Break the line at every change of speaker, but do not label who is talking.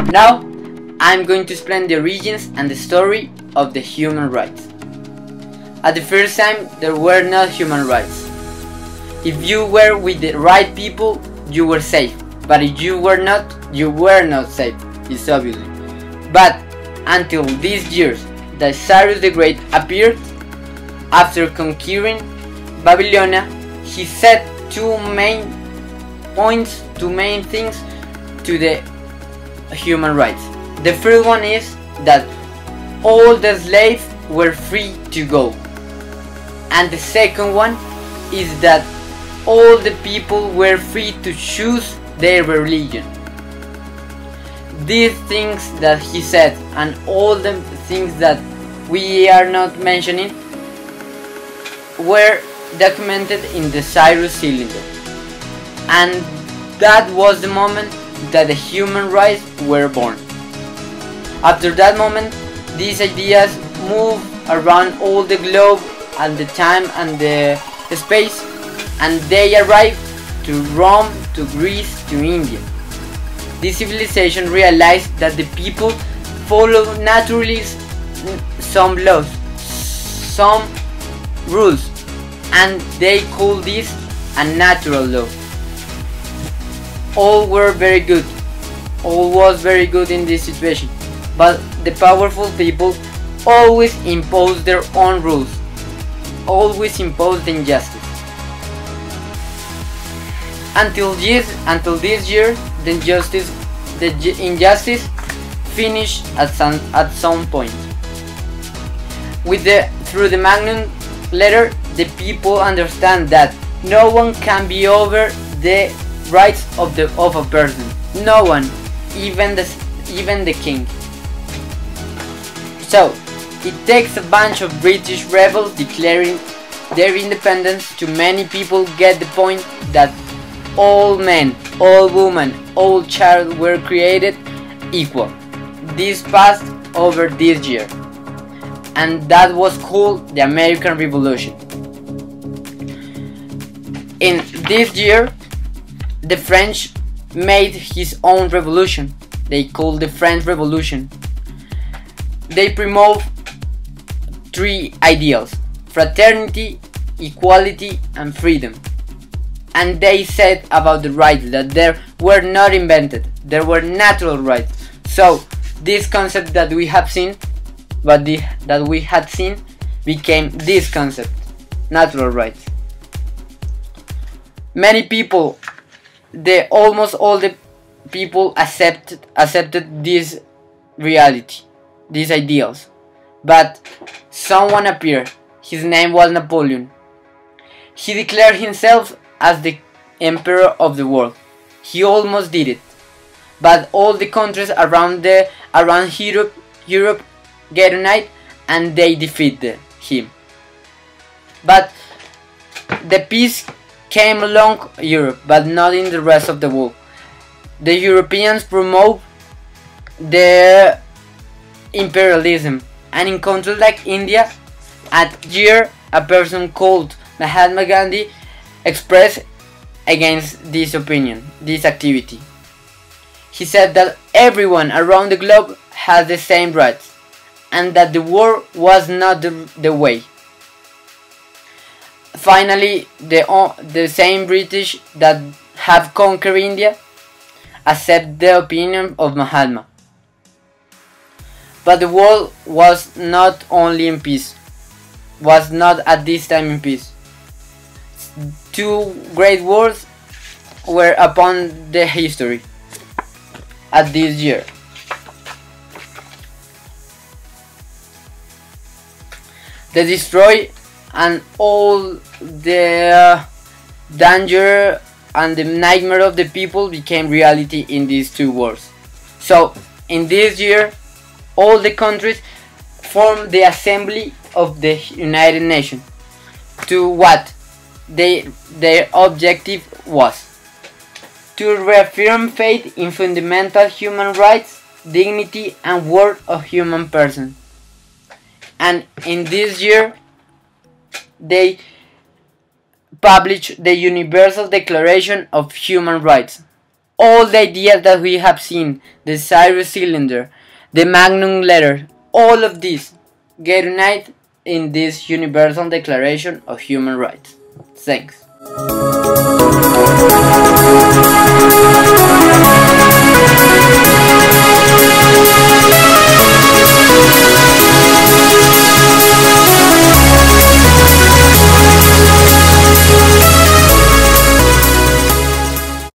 Now, I'm going to explain the origins and the story of the human rights. At the first time, there were no human rights. If you were with the right people, you were safe. But if you were not safe, it's obvious. But until these years, that Cyrus the Great appeared, after conquering Babylonia, he set two main things to the human rights. The first one is that all the slaves were free to go, and the second one is that all the people were free to choose their religion. These things that he said and all the things that we are not mentioning were documented in the Cyrus cylinder, and that was the moment that the human rights were born. After that moment, these ideas moved around all the globe and the time and the space, and they arrived to Rome, to Greece, to India. This civilization realized that the people follow naturally some laws, some rules, and they call this a natural law. All were very good. All was very good in this situation. But the powerful people always impose their own rules. Always impose the injustice. Until this year, the injustice finished at some point. Through the Magnum letter, the people understand that no one can be over the rights of a person. No one, even the king. So it takes a bunch of British rebels declaring their independence to many people get the point that all men, all women, all child were created equal. This passed over this year, and that was called the American Revolution. In this year, the French made his own revolution. They called the French Revolution. They promote three ideals: fraternity, equality, and freedom. And they said about the rights that they were not invented, they were natural rights. So this concept that we have seen, that we had seen, became this concept, natural rights. Many people, almost all the people accepted this reality, these ideals. But someone appeared. His name was Napoleon. He declared himself as the emperor of the world. He almost did it. But all the countries around Europe get united and they defeated him. But the peace came along Europe, but not in the rest of the world. The Europeans promote their imperialism, and in countries like India, at year a person called Mahatma Gandhi expressed against this opinion, this activity. He said that everyone around the globe has the same rights, and that the war was not the way. Finally, the same British that have conquered India accept the opinion of Mahatma. But the world was not only in peace, was not at this time in peace. Two great wars were upon the history at this year. The destroy and all the danger and the nightmare of the people became reality in these two wars. So in this year, all the countries formed the Assembly of the United Nations. To what? their objective was to reaffirm faith in fundamental human rights, dignity, and worth of human person. And in this year, they published the Universal Declaration of Human Rights. All the ideas that we have seen, the Cyrus Cylinder, the Magnum Letter, all of these get united in this Universal Declaration of Human Rights. Thanks.